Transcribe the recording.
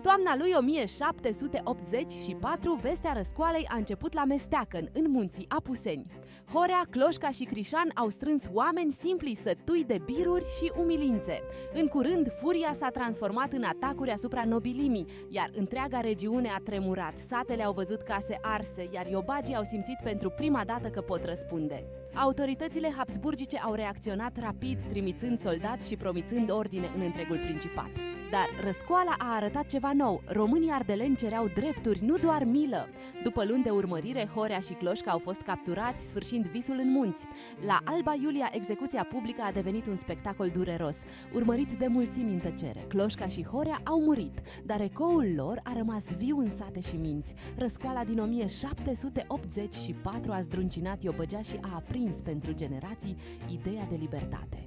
toamna lui 1784, vestea răscoalei a început la Mesteacăn, în munții Apuseni. Horea, Cloșca și Crișan au strâns oameni simpli sătui de biruri și umilințe. În curând, furia s-a transformat în atacuri asupra nobilimii, iar întreaga regiune a tremurat. Satele au văzut case arse, iar iobagii au simțit pentru prima dată că pot răspunde. Autoritățile habsburgice au reacționat rapid, trimițând soldați și promițând ordine în întregul principat. Dar răscoala a arătat ceva nou. Românii ardeleni cereau drepturi, nu doar milă. După luni de urmărire, Horea și Cloșca au fost capturați, sfârșind visul în munți. La Alba Iulia, execuția publică a devenit un spectacol dureros, urmărit de mulțimi în tăcere. Cloșca și Horea au murit, dar ecoul lor a rămas viu în sate și minți. Răscoala din 1784 a zdruncinat Iobăgea și a aprins pentru generații ideea de libertate.